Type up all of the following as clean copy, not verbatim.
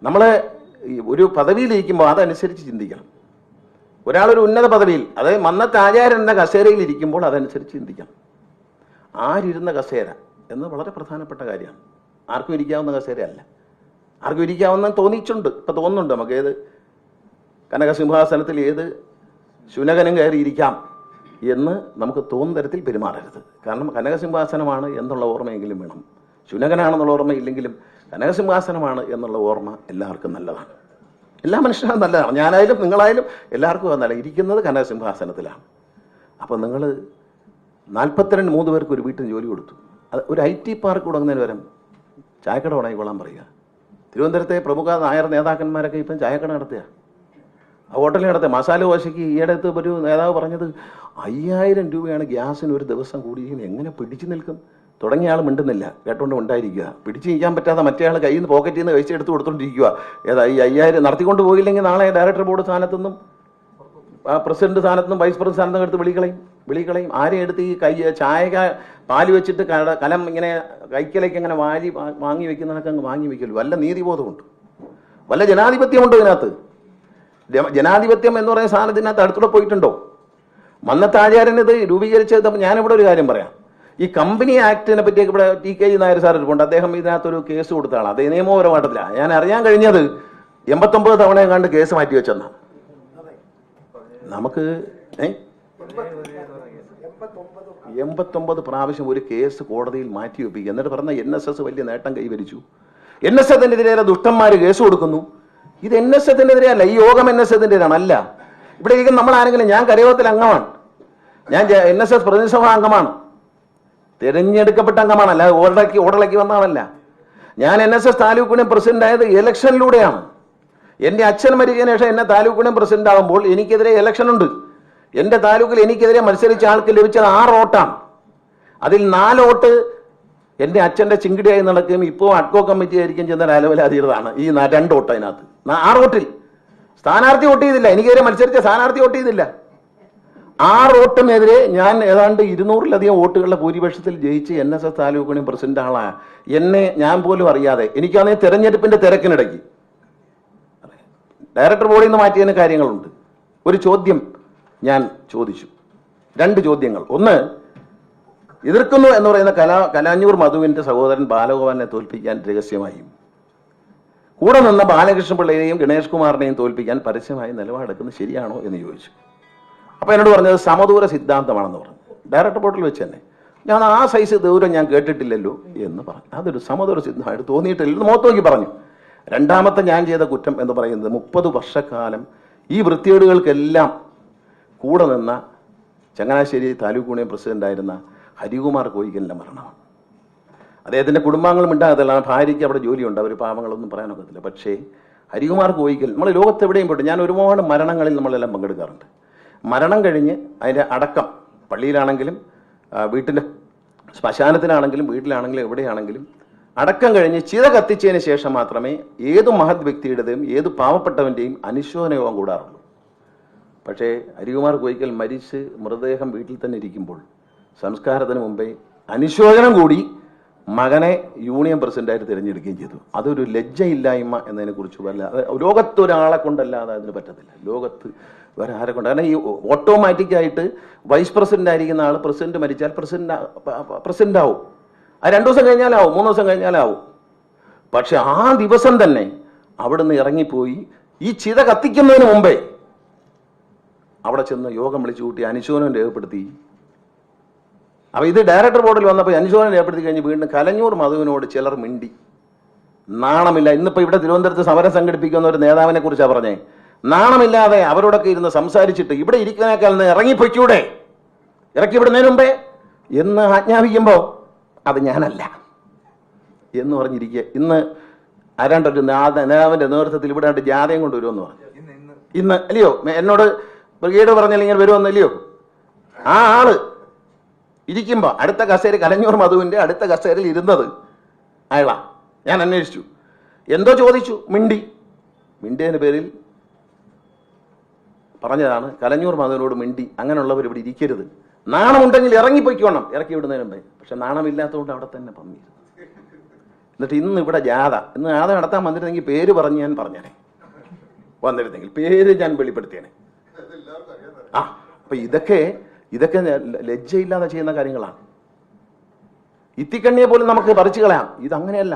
നമ്മൾ ഒരു പദവിയിലിരിക്കുമ്പോൾ അതനുസരിച്ച് ചിന്തിക്കണം. ഒരാളൊരു ഉന്നത പദവിയിൽ, അതായത് മന്നത്ത് ആചാര്യൻ എന്ന കസേരയിൽ ഇരിക്കുമ്പോൾ അതനുസരിച്ച് ചിന്തിക്കണം. ആരിരുന്ന കസേര എന്ന് വളരെ പ്രധാനപ്പെട്ട കാര്യമാണ്. ആർക്കും ഇരിക്കാവുന്ന കസേരയല്ല. ആർക്കും ഇരിക്കാവുന്ന തോന്നിയിട്ടുണ്ട്, ഇപ്പം തോന്നുന്നുണ്ട് നമുക്ക്. ഏത് കനകസിംഹാസനത്തിൽ ഏത് ശുനകനും കയറി ഇരിക്കാം എന്ന് നമുക്ക് തോന്നുന്ന തരത്തിൽ പെരുമാറരുത്. കാരണം കനകസിംഹാസനമാണ് എന്നുള്ള ഓർമ്മയെങ്കിലും വേണം. ശുനകനാണെന്നുള്ള ഓർമ്മയില്ലെങ്കിലും കനകസിംഹാസനമാണ് എന്നുള്ള ഓർമ്മ എല്ലാവർക്കും നല്ലതാണ്. എല്ലാ മനുഷ്യരും നല്ലതാണ്. ഞാനായാലും നിങ്ങളായാലും എല്ലാവർക്കും അത് നല്ല. ഇരിക്കുന്നത് കനകസിംഹാസനത്തിലാണ്. അപ്പോൾ നിങ്ങൾ 43 പേർക്ക് ഒരു വീട്ടിൽ ജോലി കൊടുത്തു. അത് ഒരു IT പാർക്ക് തുടങ്ങുന്നതിന് വരെ ചായക്കട ഉണങ്ങിക്കൊള്ളാൻ പറയുക. തിരുവനന്തപുരത്തെ പ്രമുഖ നായർ നേതാക്കന്മാരൊക്കെ ഇപ്പം ചായക്കട നടത്തുക, ഹോട്ടലിൽ നടത്തുക. മസാല ദോശയ്ക്ക് ഈയിടത്ത് ഒരു നേതാവ് പറഞ്ഞത് 5000 രൂപയാണ് ഗ്യാസിന് ഒരു ദിവസം കൂടിയിരിക്കുന്നത്. എങ്ങനെ പിടിച്ചു നിൽക്കും? തുടങ്ങിയ ആൾ മിണ്ടുന്നില്ല, കേട്ടോണ്ട് ഉണ്ടായിരിക്കുക. പിടിച്ചു നിൽക്കാൻ പറ്റാതെ മറ്റേ ആൾ കയ്യിൽ നിന്ന് പോക്കറ്റിൽ നിന്ന് പൈസ എടുത്ത് കൊടുത്തോണ്ടിരിക്കുക. ഏതാ ഈ 5000 നടത്തിക്കൊണ്ട് പോയില്ലെങ്കിൽ നാളെ ഡയറക്ടർ ബോർഡ് സ്ഥാനത്തുനിന്നും പ്രസിഡന്റ് സ്ഥാനത്തുനിന്നും വൈസ് പ്രസിഡന്റ് സ്ഥാനത്തും എടുത്ത് വിളികളയും. ആരെയും എടുത്ത് ഈ ചായ പാല് വെച്ചിട്ട് കലം ഇങ്ങനെ കൈക്കലേക്ക് അങ്ങനെ വാങ്ങി വെക്കുന്നതൊക്കെ അങ്ങ് വാങ്ങി വെക്കല്ലോ. വല്ല നീതിബോധമുണ്ട്, വല്ല ജനാധിപത്യമുണ്ടോ ഇതിനകത്ത്? ജനാധിപത്യം എന്ന് പറയുന്ന സാധനത്തിനകത്ത് അടുത്തൂടെ പോയിട്ടുണ്ടോ? മന്നത്ത് ആചാര്യൻ ഇത് രൂപീകരിച്ചത്. ഞാനിവിടെ ഒരു കാര്യം പറയാം. ഈ കമ്പനി ആക്ടിനെ പറ്റിയൊക്കെ ഇവിടെ TK നായർ സാർ ഇരിപ്പുണ്ട്. അദ്ദേഹം ഇതിനകത്തൊരു കേസ് കൊടുത്ത ആളാണ്. അത് നിയമപരമായിട്ടില്ല. ഞാൻ അറിയാൻ കഴിഞ്ഞത് 89 തവണ കണ്ട് കേസ് മാറ്റി വെച്ചെന്നാ. നമുക്ക് 89 പ്രാവശ്യം ഒരു കേസ് കോടതിയിൽ മാറ്റി വെപ്പിക്കുക. എന്നിട്ട് പറഞ്ഞ NSS വലിയ നേട്ടം കൈവരിച്ചു. NSSനെതിരെ ദുഷ്ടന്മാർ കേസ് കൊടുക്കുന്നു. ഇത് NSSനെതിരെയല്ല, ഈ യോഗം NSSനെതിരെയാണ്. അല്ല, ഇവിടെ ഇരിക്കുന്ന നമ്മൾ ആരെങ്കിലും, ഞാൻ കരയോഗത്തിൽ അംഗമാണ്, ഞാൻ NSS പ്രതിനിധിസഭാ അംഗമാണ്, തിരഞ്ഞെടുക്കപ്പെട്ട അംഗമാണ്, അല്ല ഓടലക്കി വന്നതാണല്ല. ഞാൻ NSS താലൂക്ക് യൂണിയൻ പ്രസിഡന്റ് ആയത് ഇലക്ഷനിലൂടെയാണ്. എൻ്റെ അച്ഛൻ മരിച്ചതിന് ശേഷം എന്നെ താലൂക്ക് യൂണിയൻ പ്രസിഡന്റ് ആകുമ്പോൾ എനിക്കെതിരെ ഇലക്ഷൻ ഉണ്ട്. എൻ്റെ താലൂക്കിൽ എനിക്കെതിരെ മത്സരിച്ച ആൾക്ക് ലഭിച്ചത് 6 വോട്ടാണ്. അതിൽ 4 വോട്ട് എൻ്റെ അച്ഛൻ്റെ ചിങ്കിടിയായി നടക്കുകയും ഇപ്പോൾ അഡ്കോ കമ്മിറ്റി ആയിരിക്കും ചെന്ന അലവലാതീയതാണ്. ഈ 2 വോട്ട് അതിനകത്ത് 6 വോട്ടിൽ സ്ഥാനാർത്ഥി വോട്ട് ചെയ്തില്ല. എനിക്കെതിരെ മത്സരിച്ച സ്ഥാനാർത്ഥി വോട്ട് ചെയ്തില്ല. 6 വോട്ടിനെതിരെ ഞാൻ ഏതാണ്ട് 200-ലധികം വോട്ടുകളുടെ ഭൂരിപക്ഷത്തിൽ ജയിച്ച് NSS താലൂക്ക് യൂണിയൻ പ്രസിഡന്റ് ആളായ എന്നെ ഞാൻ പോലും അറിയാതെ, എനിക്കാണെങ്കിൽ തെരഞ്ഞെടുപ്പിന്റെ തിരക്കിനിടയ്ക്ക് ഡയറക്ടർ ബോർഡിൽ നിന്ന് മാറ്റിയതിന് കാര്യങ്ങളുണ്ട്. ഒരു ചോദ്യം ഞാൻ ചോദിച്ചു, 2 ചോദ്യങ്ങൾ. ഒന്ന്, എതിർക്കുന്നു എന്ന് പറയുന്ന കലാഞ്ഞൂർ മധുവിന്റെ സഹോദരൻ ബാലഗോപാലിനെ തോൽപ്പിക്കാൻ രഹസ്യമായും കൂടെ നിന്ന ബാലകൃഷ്ണ പിള്ളയെയും ഗണേഷ് കുമാറിനെയും തോൽപ്പിക്കാൻ പരസ്യമായി നിലപാടെടുക്കുന്നത് ശരിയാണോ എന്ന് ചോദിച്ചു. അപ്പൊ എന്നോട് പറഞ്ഞത് സമദൂര സിദ്ധാന്തമാണെന്ന് പറഞ്ഞു. ഡയറക്ടർ ബോർഡിൽ വെച്ച് തന്നെ ഞാൻ ആ സൈസ് ദൂരം ഞാൻ കേട്ടിട്ടില്ലല്ലോ എന്ന് പറഞ്ഞു. അതൊരു സമദൂര സിദ്ധമായിട്ട് തോന്നിയിട്ടില്ലെന്ന് മുഖത്ത് നോക്കി പറഞ്ഞു. രണ്ടാമത്തെ ഞാൻ ചെയ്ത കുറ്റം എന്ന് പറയുന്നത് 30 വർഷക്കാലം ഈ വൃത്തികേടുകൾക്കെല്ലാം കൂടെ നിന്ന ചങ്ങനാശ്ശേരി താലൂക്ക് യൂണിയൻ പ്രസിഡന്റായിരുന്ന ഹരികുമാർ കോയിക്കലിന്റെ മരണമാണ്. അദ്ദേഹത്തിന്റെ കുടുംബാംഗങ്ങളും ഉണ്ടാകത്തില്ല, ഭാര്യയ്ക്ക് അവിടെ ജോലിയുണ്ട്, അവർ പാവങ്ങളൊന്നും പറയാനൊക്കത്തില്ല. പക്ഷേ ഹരികുമാർ കോയിക്കൽ, നമ്മൾ ലോകത്തെവിടെയും പോയിട്ട്, ഞാൻ ഒരുപാട് മരണങ്ങളിൽ നമ്മളെല്ലാം പങ്കെടുക്കാറുണ്ട്. മരണം കഴിഞ്ഞ് അതിൻ്റെ അടക്കം പള്ളിയിലാണെങ്കിലും വീട്ടിൻ്റെ ശ്മശാനത്തിലാണെങ്കിലും വീട്ടിലാണെങ്കിലും എവിടെയാണെങ്കിലും അടക്കം കഴിഞ്ഞ് ചിത കത്തിച്ചതിന് ശേഷം മാത്രമേ ഏത് മഹത് വ്യക്തിയുടേതും ഏത് പാവപ്പെട്ടവൻ്റെയും അനുശോചന യോഗം കൂടാറുള്ളൂ. പക്ഷേ ഹരികുമാർ കോയിക്കൽ മരിച്ച് മൃതദേഹം വീട്ടിൽ തന്നെ ഇരിക്കുമ്പോൾ സംസ്കാരത്തിന് മുമ്പേ അനുശോചനം കൂടി മകനെ യൂണിയൻ പ്രസിഡന്റായിട്ട് തിരഞ്ഞെടുക്കുകയും ചെയ്തു. അതൊരു ലജ്ജയില്ലായ്മ എന്നതിനെക്കുറിച്ച് ലോകത്തൊരാളെ കൊണ്ടല്ലാതെ അതിന് പറ്റത്തില്ല. ലോകത്ത് വേറെ ആരെ കൊണ്ട്, കാരണം ഈ ഓട്ടോമാറ്റിക്കായിട്ട് വൈസ് പ്രസിഡന്റ് ആയിരിക്കുന്ന ആൾ പ്രസിഡന്റ് മരിച്ചാൽ പ്രസിഡന്റ് ആവും. അത് 2 ദിവസം കഴിഞ്ഞാലാവും, 3 ദിവസം കഴിഞ്ഞാലാവും. പക്ഷെ ആ ദിവസം തന്നെ അവിടുന്ന് ഇറങ്ങിപ്പോയി ഈ ചിത കത്തിക്കുന്നതിന് മുമ്പേ അവിടെ ചെന്ന് യോഗം വിളിച്ചു കൂട്ടി അനുശോചനം രേഖപ്പെടുത്തി. അപ്പൊ ഇത് ഡയറക്ടർ ബോർഡിൽ വന്നപ്പോൾ അനുശോചനം രേഖപ്പെടുത്തി കഴിഞ്ഞ് വീണ്ടും കലഞ്ഞൂർ മധുവിനോട് ചിലർ മിണ്ടി. നാണമില്ല. ഇന്നിപ്പോ ഇവിടെ തിരുവനന്തപുരത്ത് സമരം സംഘടിപ്പിക്കുന്ന ഒരു നേതാവിനെ കുറിച്ചാണ് പറഞ്ഞേ. നാണമില്ലാതെ അവരോടൊക്കെ ഇരുന്ന് സംസാരിച്ചിട്ട് ഇവിടെ ഇരിക്കുന്നേക്കാൾ ഇറങ്ങിപ്പൊയ്ക്കൂടെ, ഇറക്കി വിടുന്നതിന് മുമ്പേ എന്ന് ആജ്ഞാപിക്കുമ്പോ അത് ഞാനല്ല എന്ന് പറഞ്ഞിരിക്കുക. ഇന്ന് ആരാണ്ടൊരു നേതാവിന്റെ നേതൃത്വത്തിൽ ഇവിടെ ജാഥയും കൊണ്ടുവരുമെന്ന് പറഞ്ഞു. ഇന്ന് അല്ലയോ എന്നോട് ബ്രിഗേഡ് പറഞ്ഞാൽ ഇങ്ങനെ വരുമെന്നല്ലയോ? ആ ആള് ഇരിക്കുമ്പോ അടുത്ത കസേര കലഞ്ഞൂർ മധുവിന്റെ അടുത്ത കസേരയിൽ ഇരുന്നത് അയാളാ. ഞാൻ അന്വേഷിച്ചു, എന്തോ ചോദിച്ചു, മിണ്ടിയതിന് പേരിൽ പറഞ്ഞതാണ് കലഞ്ഞൂർ മധുവിനോട് മിണ്ടി. അങ്ങനെയുള്ളവർ ഇവിടെ ഇരിക്കരുത്, നാണമുണ്ടെങ്കിൽ ഇറങ്ങിപ്പോയിക്കോണം, ഇറക്കി വിടുന്നതിന് മുമ്പേ. പക്ഷെ നാണമില്ലാത്തതുകൊണ്ട് അവിടെ തന്നെ പമ്മി. എന്നിട്ട് ഇന്ന് ഇവിടെ ജാഥ നടത്താൻ വന്നിരുന്നെങ്കിൽ പേര് പറഞ്ഞ് ഞാൻ പറഞ്ഞേനെ, വന്നിരുന്നെങ്കിൽ പേര് ഞാൻ വെളിപ്പെടുത്തിയേനെ. അപ്പൊ ഇതൊക്കെ ലജ്ജയില്ലാതെ ചെയ്യുന്ന കാര്യങ്ങളാണ്. ഇത്തിക്കണ്ണിയെ പോലും നമുക്ക് പറിച്ചു കളയാം. ഇതങ്ങനെയല്ല.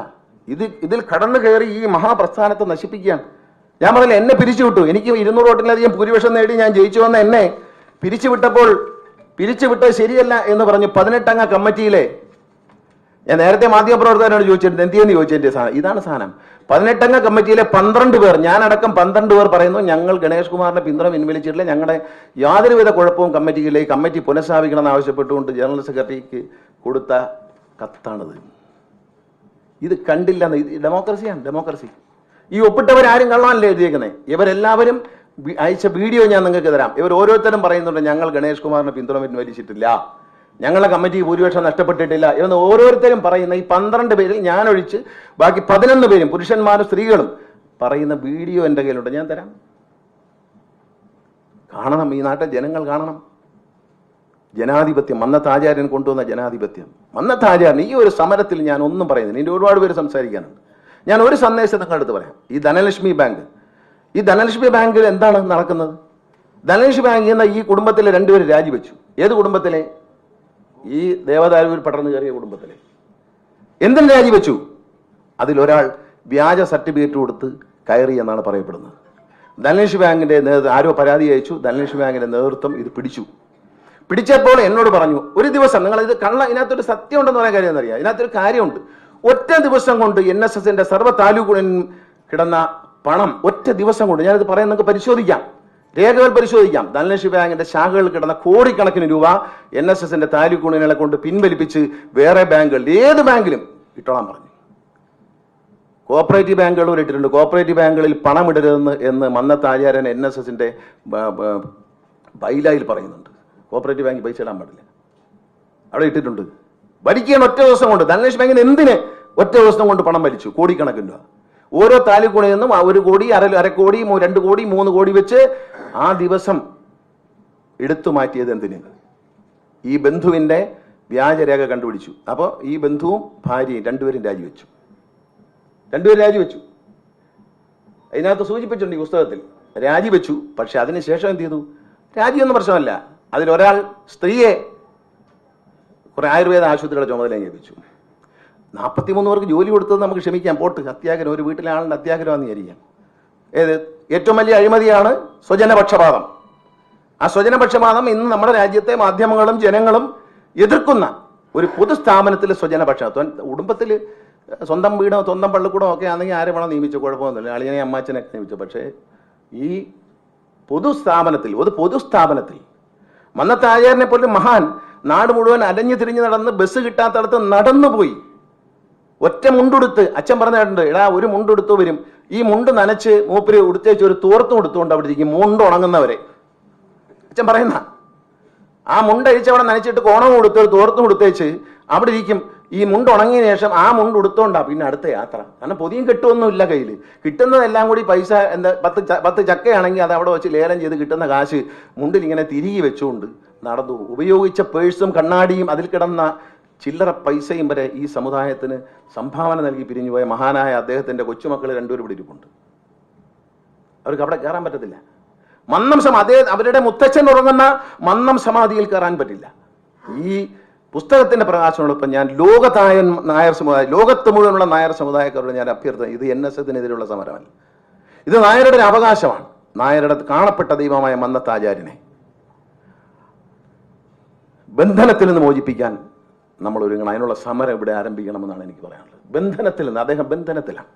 ഇതിൽ കടന്നു കയറി ഈ മഹാപ്രസ്ഥാനത്തെ നശിപ്പിക്കുകയാണ്. ഞാൻ പറഞ്ഞില്ല, എന്നെ പിരിച്ചുവിട്ടു. എനിക്ക് 200 വോട്ടിലധികം ഭൂരിപക്ഷം നേടി ഞാൻ ജയിച്ചു വന്ന എന്നെ പിരിച്ചുവിട്ടത് ശരിയല്ല എന്ന് പറഞ്ഞു 18 അംഗ കമ്മിറ്റിയിലെ, ഞാൻ നേരത്തെ മാധ്യമപ്രവർത്തകരോട് ചോദിച്ചിട്ടുണ്ട് എന്തിയെന്ന് ചോദിച്ചതിന്റെ സാധനം ഇതാണ് സാധനം. 18 അംഗ കമ്മിറ്റിയിലെ 12 പേർ, ഞാനടക്കം 12 പേർ പറയുന്നു ഞങ്ങൾ ഗണേഷ് കുമാറിന്റെ പിന്തുണ പിൻവലിച്ചിട്ടില്ല, ഞങ്ങളുടെ യാതൊരുവിധ കുഴപ്പവും കമ്മിറ്റിയിലെ കമ്മിറ്റി പുനഃസ്ഥാപിക്കണമെന്ന് ആവശ്യപ്പെട്ടുകൊണ്ട് ജനറൽ സെക്രട്ടറിക്ക് കൊടുത്ത കത്താണിത്. ഇത് കണ്ടില്ല. ഡെമോക്രസിയാണ്, ഡെമോക്രസി. ഈ ഒപ്പിട്ടവരാരും കള്ളാനല്ലേ എഴുതിയേക്കുന്നത്. ഇവരെല്ലാവരും അയച്ച വീഡിയോ ഞാൻ നിങ്ങൾക്ക് തരാം. ഇവർ ഓരോരുത്തരും പറയുന്നുണ്ട് ഞങ്ങൾ ഗണേഷ് കുമാറിന് പിന്തുണ പിൻവലിച്ചിട്ടില്ല, ഞങ്ങളുടെ കമ്മിറ്റി ഭൂരിപക്ഷം നഷ്ടപ്പെട്ടിട്ടില്ല എന്ന് ഓരോരുത്തരും പറയുന്ന ഈ 12 പേരിൽ ഞാനൊഴിച്ച് ബാക്കി 11 പേരും പുരുഷന്മാരും സ്ത്രീകളും പറയുന്ന വീഡിയോ എൻ്റെ കയ്യിലുണ്ട്. ഞാൻ തരാം. കാണണം, ഈ നാട്ടിൽ ജനങ്ങൾ കാണണം. ജനാധിപത്യം, മന്നത്ത് ആചാര്യൻ കൊണ്ടുവന്ന ജനാധിപത്യം. മന്നത്ത് ആചാര്യൻ ഈ ഒരു സമരത്തിൽ ഞാൻ ഒന്നും പറയുന്നില്ല. ഇനി ഒരുപാട് പേര് സംസാരിക്കാനുണ്ട്. ഞാൻ ഒരു സന്ദേശം നിങ്ങളുടെ അടുത്ത് പറയാം. ഈ ധനലക്ഷ്മി ബാങ്കിൽ എന്താണ് നടക്കുന്നത്? ധനലക്ഷ്മി ബാങ്കിൽ നിന്ന് ഈ കുടുംബത്തിലെ 2 പേര് രാജിവെച്ചു. ഏത് കുടുംബത്തിലെ? ഈ ദേവദാരുവിൽ പടർന്നു കയറിയ കുടുംബത്തിലെ. എന്തിന് രാജിവെച്ചു? അതിലൊരാൾ വ്യാജ സർട്ടിഫിക്കറ്റ് കൊടുത്ത് കയറി എന്നാണ് പറയപ്പെടുന്നത്. ധനലക്ഷ്മി ബാങ്കിന്റെ ആരോ പരാതി അയച്ചു. ധനലക്ഷ്മി ബാങ്കിന്റെ നേതൃത്വം ഇത് പിടിച്ചപ്പോൾ എന്നോട് പറഞ്ഞു, ഒരു ദിവസം നിങ്ങൾ ഇത് ഇതിനകത്തൊരു സത്യം ഉണ്ടെന്ന് പറയാൻ കാര്യം എന്നറിയാം. ഇതിനകത്തൊരു കാര്യമുണ്ട്. ഒറ്റ ദിവസം കൊണ്ട് NSSന്റെ സർവ്വ താലൂക്കുകളിൽ കിടന്ന പണം ഒറ്റ ദിവസം കൊണ്ട്, ഞാനിത് പറയാൻ നിങ്ങൾക്ക് പരിശോധിക്കാം, രേഖകൾ പരിശോധിക്കാം. ധനലക്ഷ്മി ബാങ്കിന്റെ ശാഖകളിൽ കിടന്ന കോടിക്കണക്കിന് രൂപ NSSന്റെ താലൂക്ക് യൂണിയനുകളെ കൊണ്ട് പിൻവലിപ്പിച്ച് വേറെ ബാങ്കുകളിൽ, ഏത് ബാങ്കിലും ഇട്ടോളാൻ പറഞ്ഞു. കോപ്പറേറ്റീവ് ബാങ്കുകൾ ഇട്ടിട്ടുണ്ട്. കോപ്പറേറ്റീവ് ബാങ്കുകളിൽ പണം ഇടരുതെന്ന് എന്ന് മന്നത്ത് ആചാര്യൻ NSSന്റെ ബൈലായിൽ പറയുന്നുണ്ട്. കോപ്പറേറ്റീവ് ബാങ്കിൽ പൈസ ഇടാൻ പാടില്ല, അവിടെ ഇട്ടിട്ടുണ്ട്. വലിക്കാൻ ഒറ്റ ദിവസം കൊണ്ട്. ധനലക്ഷ്മി ബാങ്കിന് എന്തിന് ഒറ്റ ദിവസം കൊണ്ട് പണം വലിച്ചു? കോടിക്കണക്കിന് രൂപ. ഓരോ താലൂക്കുകളിൽ നിന്നും 1 കോടി, അര കോടി, 2 കോടി, 3 കോടി വെച്ച് ആ ദിവസം എടുത്തു മാറ്റിയത് എന്തിന്? ഈ ബന്ധുവിന്റെ വ്യാജരേഖ കണ്ടുപിടിച്ചു. അപ്പോൾ ഈ ബന്ധുവും ഭാര്യയും 2 പേരും രാജിവെച്ചു. അതിനകത്ത് സൂചിപ്പിച്ചിട്ടുണ്ട് ഈ പുസ്തകത്തിൽ. രാജിവെച്ചു. പക്ഷെ അതിനുശേഷം എന്ത് ചെയ്തു? രാജിയൊന്നും പ്രശ്നമല്ല. അതിലൊരാൾ സ്ത്രീയെ കുറെ ആയുർവേദ ആശുപത്രികളുടെ ചുമതല ഏൽപ്പിച്ചു. 43 പേർക്ക് ജോലി കൊടുത്തത് നമുക്ക് ക്ഷമിക്കാം. പോട്ട്, അത്യാഗ്രഹം, ഒരു വീട്ടിലെ ആളുടെ അത്യാഗ്രഹമാണെന്ന് വിചാരിക്കാം. ഏറ്റവും വലിയ അഴിമതിയാണ് സ്വജനപക്ഷപാതം. ആ സ്വജനപക്ഷപാതം ഇന്ന് നമ്മുടെ രാജ്യത്തെ മാധ്യമങ്ങളും ജനങ്ങളും എതിർക്കുന്ന ഒരു പൊതുസ്ഥാപനത്തിലെ സ്വജനപക്ഷം. കുടുംബത്തിൽ സ്വന്തം വീടോ സ്വന്തം പള്ളിക്കൂടോ ഒക്കെ ആണെങ്കിൽ ആരെ വേണം നിയമിച്ചു, കുഴപ്പമൊന്നുമില്ല, അളിയനെ അമ്മാച്ചനെ നിയമിച്ചു. പക്ഷേ ഈ പൊതുസ്ഥാപനത്തിൽ മന്നത്ത് ആചാര്യനെ പോലും മഹാൻ നാട് മുഴുവൻ അലഞ്ഞു തിരിഞ്ഞു നടന്ന് ബസ് കിട്ടാത്തടത്ത് നടന്നുപോയി. ഒറ്റ മുണ്ടെടുത്ത്, അച്ഛൻ പറഞ്ഞിട്ടുണ്ട്, എടാ ഒരു മുണ്ടെടുത്തു വരും, ഈ മുണ്ട് നനച്ച് മൂപ്പര് ഉടുത്തേച്ച് ഒരു തോർത്തും കൊടുത്തുകൊണ്ട് അവിടെ ഇരിക്കും, മുണ്ട് ഉണങ്ങുന്നവരെ. അച്ഛൻ പറയുന്ന ആ മുണ്ടഴിച്ച് അവിടെ നനച്ചിട്ട് കോണം കൊടുത്ത് ഒരു തോർത്തും കൊടുത്തേച്ച് അവിടെ ഇരിക്കും. ഈ മുണ്ട് ഉണങ്ങിയ ശേഷം ആ മുണ്ട് ഉടുത്തോണ്ടാ പിന്നെ അടുത്ത യാത്ര. കാരണം പൊതിയും കെട്ടുമൊന്നുമില്ല കയ്യിൽ. കിട്ടുന്നതെല്ലാം കൂടി പൈസ, എന്താ 10 ചക്കയാണെങ്കിൽ അത് അവിടെ വെച്ച് ലേലം ചെയ്ത് കിട്ടുന്ന കാശ് മുണ്ടിൽ ഇങ്ങനെ തിരികെ വെച്ചുകൊണ്ട് നടന്നു. ഉപയോഗിച്ച പേഴ്സും കണ്ണാടിയും അതിൽ കിടന്ന ചില്ലറ പൈസയും വരെ ഈ സമുദായത്തിന് സംഭാവന നൽകി പിരിഞ്ഞുപോയ മഹാനായ അദ്ദേഹത്തിന്റെ കൊച്ചുമക്കൾ 2 പേരും ഇവിടെ ഇരിപ്പുണ്ട്. അവർക്ക് അവിടെ കയറാൻ പറ്റത്തില്ല. അവരുടെ മുത്തച്ഛൻ ഉറങ്ങുന്ന മന്നം സമാധിയിൽ കയറാൻ പറ്റില്ല. ഈ പുസ്തകത്തിന്റെ പ്രകാശനോടൊപ്പം ഞാൻ ലോകത്ത് മുഴുവനുള്ള നായർ സമുദായക്കാരോട് ഞാൻ അഭ്യർത്ഥന, ഇത് NSSനെതിരെയുള്ള സമരമല്ല, ഇത് നായരുടെ ഒരു അവകാശമാണ്. നായരുടെ കാണപ്പെട്ട ദൈവമായ മന്നത്ത് ആചാര്യനെ ബന്ധനത്തിൽ നിന്ന് മോചിപ്പിക്കാൻ നമ്മൾ ഒരുങ്ങണം. അതിനുള്ള സമരം ഇവിടെ ആരംഭിക്കണമെന്നാണ് എനിക്ക് പറയാനുള്ളത്. ബന്ധനത്തിൽ നിന്ന്, അദ്ദേഹം ബന്ധനത്തിലാണ്.